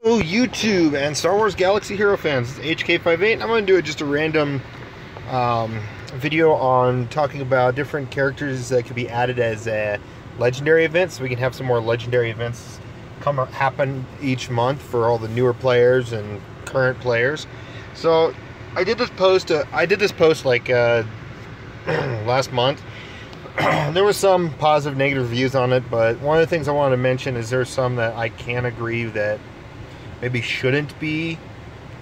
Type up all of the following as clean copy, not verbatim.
Oh, YouTube and Star Wars Galaxy Hero fans, it's HK58. I'm going to do just a random video on talking about different characters that could be added as legendary events, so we can have some more legendary events happen each month for all the newer players and current players. So I did this post. Like last month. There was some positive, negative reviews on it, but one of the things I wanted to mention is there's some that I can agree that maybe shouldn't be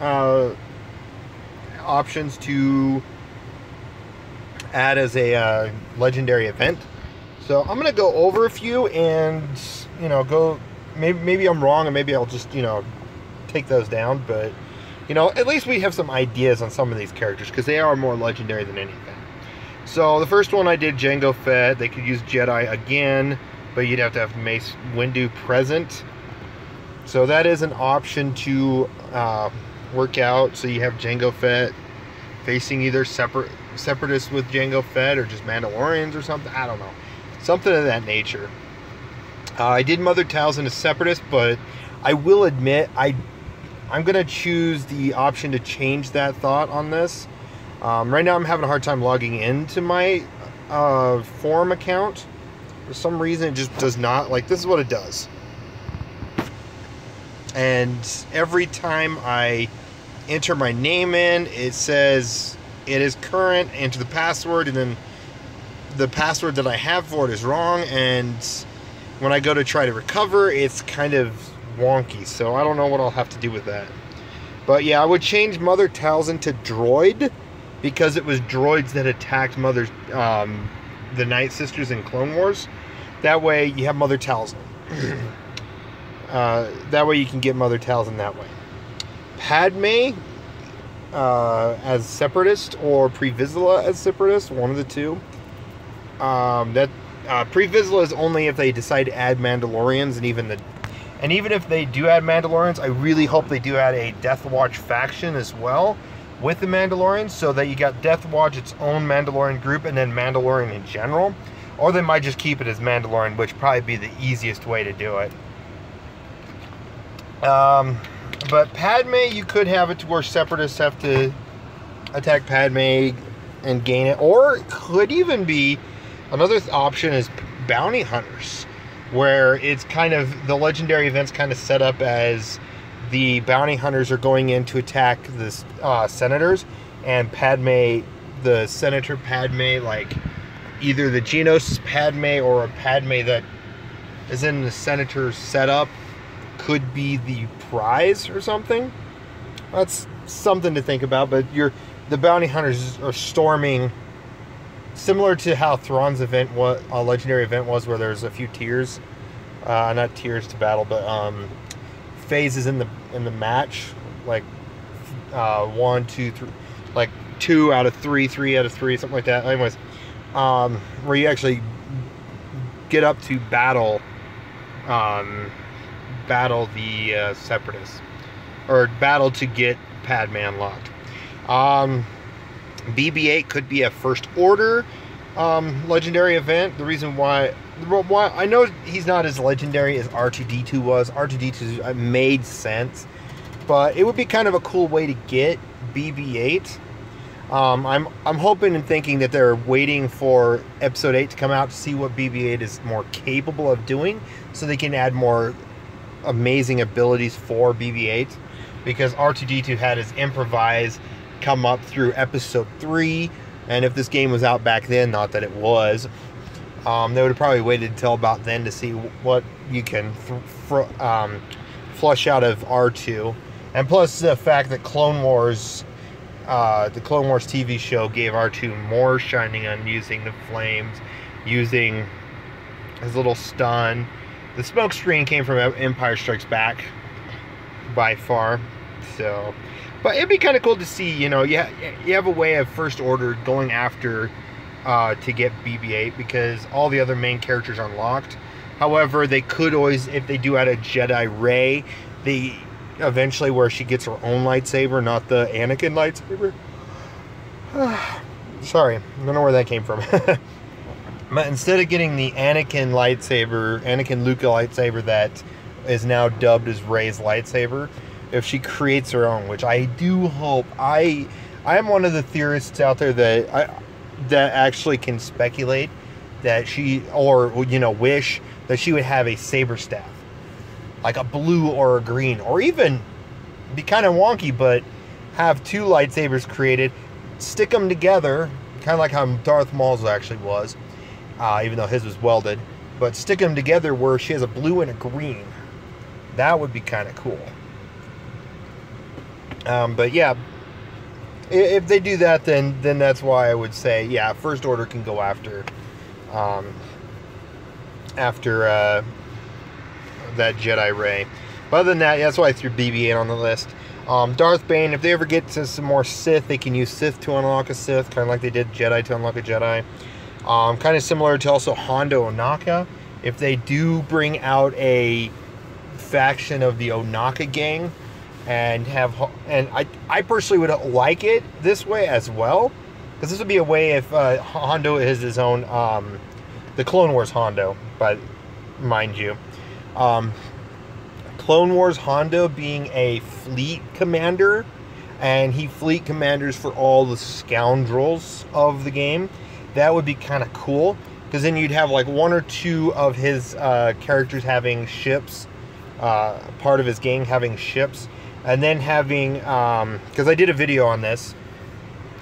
options to add as a legendary event. So I'm gonna go over a few and go. Maybe I'm wrong, and maybe I'll just take those down. But at least we have some ideas on some of these characters because they are more legendary than anything. So the first one I did, Jango Fett. They could use Jedi again, but you'd have to have Mace Windu present. So that is an option to work out. So you have Jango Fett facing either separatists with Jango Fett or just Mandalorians or something. I don't know. Something of that nature. I did Mother Talzin as separatist, but I will admit I'm going to choose the option to change that thought on this. Right now I'm having a hard time logging into my forum account. For some reason it just does not. This is what it does. And every time I enter my name in, it says it is current, enter the password, and then the password that I have for it is wrong, and when I go to try to recover, it's kind of wonky, so I don't know what I'll have to do with that. But yeah, I would change Mother Talzin to droid, because it was droids that attacked the Night Sisters in Clone Wars. That way you have Mother Talzin. That way you can get Mother Talzin that way. Padme as separatist, or Pre Vizsla as separatist, one of the two. Pre Vizsla is only if they decide to add Mandalorians, and even if they do add Mandalorians, I really hope they do add a Death Watch faction as well with the Mandalorians, so that you got Death Watch, its own Mandalorian group, and then Mandalorian in general. Or they might just keep it as Mandalorian, which would probably be the easiest way to do it. But Padme, you could have it to where separatists have to attack Padme and gain it, or it could even be another option is bounty hunters, where it's kind of the legendary events kind of set up as the bounty hunters are going in to attack the senators, and Padme, the Senator Padme, like either the Geonosis Padme or a Padme that is in the senator's setup, could be the prize or something. That's something to think about. But the bounty hunters are storming, similar to how Thrawn's event was, a legendary event was, where there's a few tiers, not tiers to battle, but phases in the match, like 1, 2, 3, like 2 out of 3, 3 out of 3, something like that. Anyways, where you actually get up to battle the separatists, or battle to get Padme unlocked. BB-8 could be a First Order legendary event. The reason why I know he's not as legendary as R2-D2 was. R2-D2 made sense, but it would be kind of a cool way to get BB-8. I'm hoping and thinking that they're waiting for Episode 8 to come out to see what BB-8 is more capable of doing, so they can add more amazing abilities for BB-8, because R2-D2 had his improvise come up through Episode 3, and if this game was out back then, not that it was, they would have probably waited until about then to see what you can flush out of R2. And plus the fact that Clone Wars, the Clone Wars TV show gave R2 more shining on using the flames, using his little stun. The smoke screen came from Empire Strikes Back by far. So, but it'd be kind of cool to see, you have a way of First Order going after to get BB-8, because all the other main characters are unlocked. However, they could always, if they do add a Jedi Rey, eventually where she gets her own lightsaber, not the Anakin lightsaber. Sorry, I don't know where that came from. But instead of getting the Anakin Luke lightsaber that is now dubbed as Rey's lightsaber, if she creates her own, which I do hope. I am one of the theorists out there that actually can speculate that she, or wish that she would have a saber staff, like a blue or a green, or even be kind of wonky, but have two lightsabers created, stick them together, kind of like how Darth Maul's actually was, even though his was welded, but stick them together where she has a blue and a green. That would be kind of cool. But yeah, if they do that, then that's why I would say, yeah, First Order can go after that Jedi Rey. But other than that, that's why I threw BB-8 on the list. Darth Bane, if they ever get to some more Sith, they can use Sith to unlock a Sith, kind of like they did Jedi to unlock a Jedi. Kind of similar to also Hondo Ohnaka. If they do bring out a faction of the Ohnaka gang, and I personally would like it this way as well, because this would be a way if Hondo is his own, the Clone Wars Hondo, but mind you, Clone Wars Hondo being a fleet commander, and he fleet commanders for all the scoundrels of the game. That would be kind of cool, because then you'd have like one or two of his characters having ships, part of his gang having ships, and then having, because I did a video on this,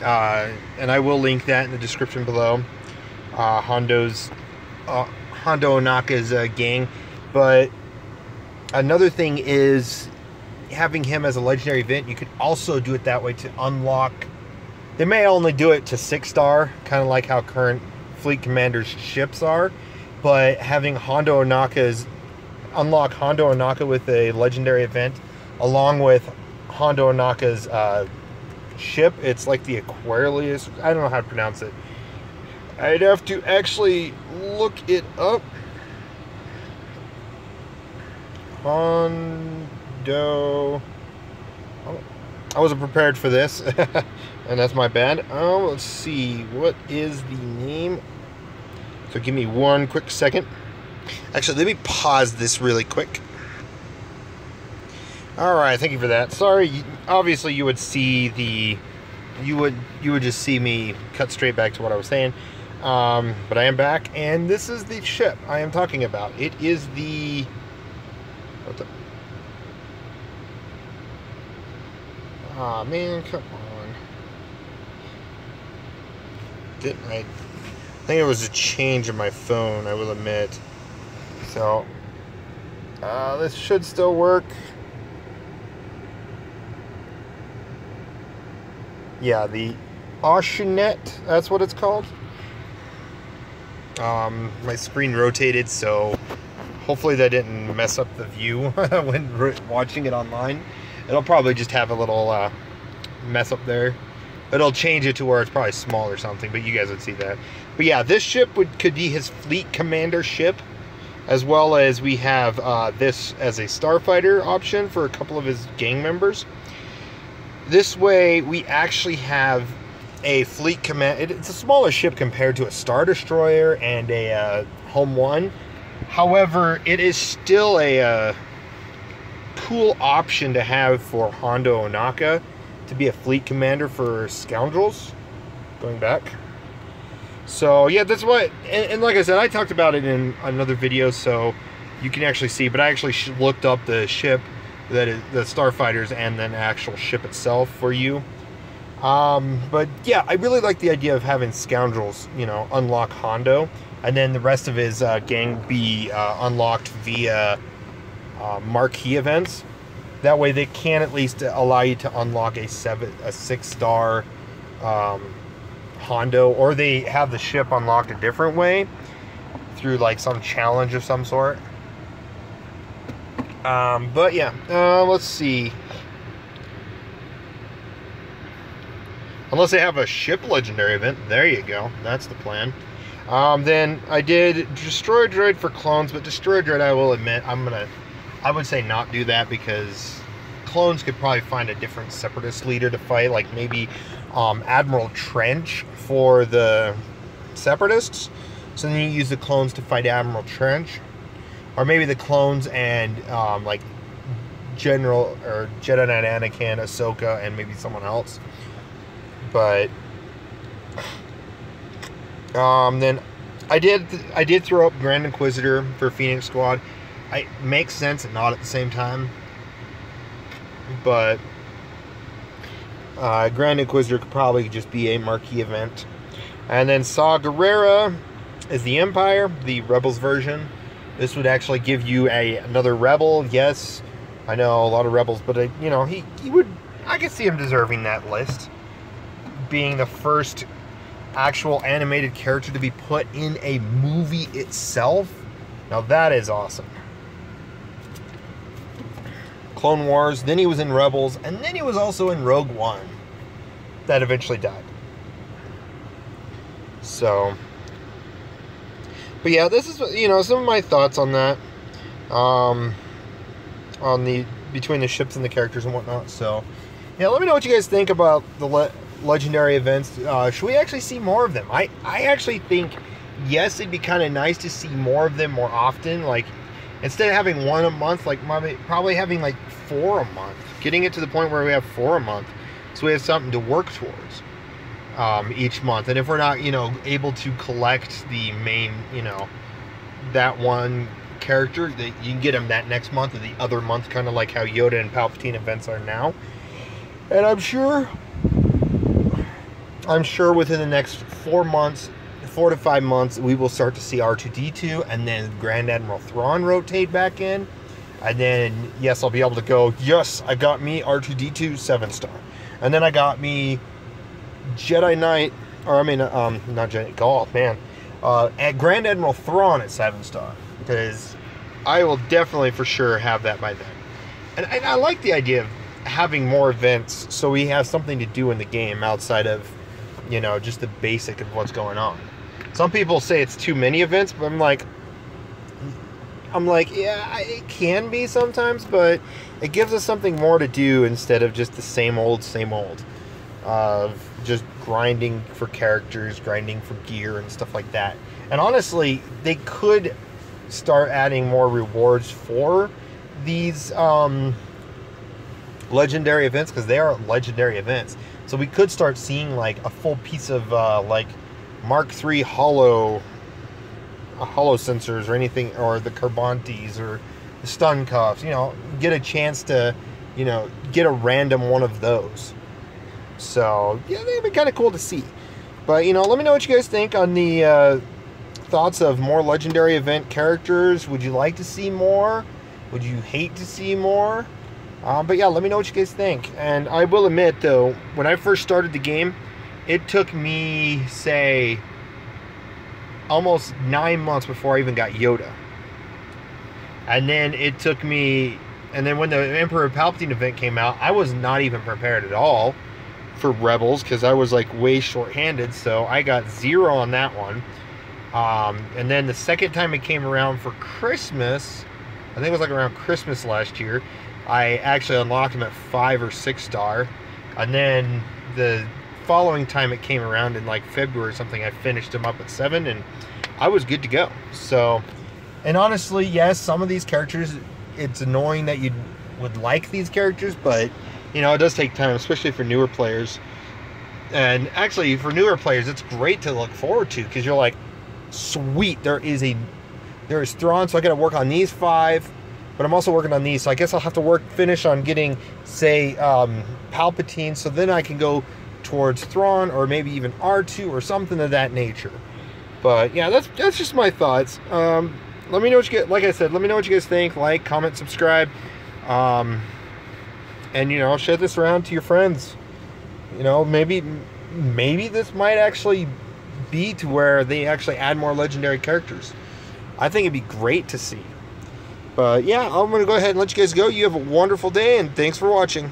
and I will link that in the description below, Hondo Ohnaka's gang. But another thing is having him as a legendary event. You could also do it that way to unlock. They may only do it to 6-star, kind of like how current fleet commanders' ships are. But having Hondo Ohnaka's, unlock Hondo Ohnaka with a legendary event, along with Hondo Ohnaka's ship. It's like the Aquarius. I don't know how to pronounce it. I'd have to actually look it up. Hondo. I wasn't prepared for this, and that's my bad. Let's see. What is the name? So give me one quick second. Actually, let me pause this really quick. Alright, thank you for that. Sorry, obviously you would see the... You would just see me cut straight back to what I was saying. But I am back, and this is the ship I am talking about. It is the... What the... Aw, man, come on. Didn't I think it was a change in my phone, I will admit. So, this should still work. Yeah, the Oshunet, that's what it's called. My screen rotated, so hopefully that didn't mess up the view when watching it online. It'll probably just have a little mess up there. It'll change it to where it's probably small or something, but you guys would see that. But yeah, this ship could be his fleet commander ship, as well as we have this as a starfighter option for a couple of his gang members. This way, we actually have a fleet command. It's a smaller ship compared to a Star Destroyer and a Home 1. However, it is still a cool option to have for Hondo Ohnaka to be a fleet commander for scoundrels. Going back. So, yeah, that's what... And like I said, I talked about it in another video, so you can actually see. But I actually looked up the ship, that is the starfighters, and then actual ship itself for you. But yeah, I really like the idea of having scoundrels, unlock Hondo, and then the rest of his gang be unlocked via marquee events. That way they can at least allow you to unlock a 6-star Hondo, or they have the ship unlocked a different way through like some challenge of some sort. But yeah, let's see. Unless they have a ship legendary event, there you go. That's the plan. Then I did Destroyer Droid for clones, but Destroyer Droid, I will admit, I would say not do that, because clones could probably find a different Separatist leader to fight, like maybe Admiral Trench for the Separatists. So then you use the clones to fight Admiral Trench. or maybe the clones and like General or Jedi Knight Anakin, Ahsoka, and maybe someone else. But then I did throw up Grand Inquisitor for Phoenix Squad. It makes sense and not at the same time. But Grand Inquisitor could probably just be a marquee event. And then Saw Gerrera is the Empire, the Rebels version. This would actually give you another Rebel. Yes, I know a lot of Rebels, but you know, he would. I could see him deserving that list, being the first actual animated character to be put in a movie itself. Now that is awesome. Clone Wars, then he was in Rebels, and then he was also in Rogue One. That eventually died. So, but yeah, this is, you know, some of my thoughts on that. On the between the ships and the characters and whatnot. So, yeah, let me know what you guys think about the legendary events. Should we actually see more of them? I actually think, yes, it'd be kind of nice to see more of them more often. Like, instead of having one a month, like probably having like 4 a month. Getting it to the point where we have 4 a month, so we have something to work towards each month. And if we're not, you know, able to collect the main, you know, that one character, that you can get them that next month or the other month, kind of like how Yoda and Palpatine events are now. And I'm sure within the next 4 months, 4 to 5 months, we will start to see R2-D2 and then Grand Admiral Thrawn rotate back in. And then, yes, I'll be able to go, yes, I got me R2-D2 7-star. And then I got me Jedi Knight, or I mean, not Jedi, oh man, at Grand Admiral Thrawn at 7-star. Because I will definitely for sure have that by then. And I like the idea of having more events so we have something to do in the game outside of, you know, just the basic of what's going on. Some people say it's too many events, but I'm like, yeah, it can be sometimes, but it gives us something more to do instead of just the same old of just grinding for characters, grinding for gear and stuff like that. And honestly, they could start adding more rewards for these legendary events, because they are legendary events. So we could start seeing like a full piece of like Mark III hollow sensors or anything, or the Carbantes or the stun cuffs, you know, get a chance to, you know, get a random one of those. So yeah, they'd be kind of cool to see. But, you know, let me know what you guys think on the thoughts of more legendary event characters. Would you like to see more? Would you hate to see more? But yeah, let me know what you guys think. And I will admit, though, when I first started the game, it took me, say, almost 9 months before I even got Yoda. And then it took me, and then when the Emperor Palpatine event came out, I was not even prepared at all for Rebels, because I was like way short-handed, so I got 0 on that one. And then the second time it came around for Christmas, I think it was like around Christmas last year, I actually unlocked him at 5 or 6 star. And then the following time it came around in like February or something, I finished him up at 7, and I was good to go. So, and honestly, yes, some of these characters, it's annoying that you would like these characters, but you know, it does take time, especially for newer players. And actually, for newer players, it's great to look forward to, because you're like, sweet, there is Thrawn, so I got to work on these 5, but I'm also working on these, so I guess I'll have to finish on getting, say, Palpatine, so then I can go towards Thrawn, or maybe even R2 or something of that nature. But yeah, that's just my thoughts. Let me know what you get. Like I said, let me know what you guys think. Like, comment, subscribe, and you know, share this around to your friends. You know, maybe this might actually be to where they actually add more legendary characters. I think it'd be great to see. But yeah, I'm gonna go ahead and let you guys go. You have a wonderful day, and thanks for watching.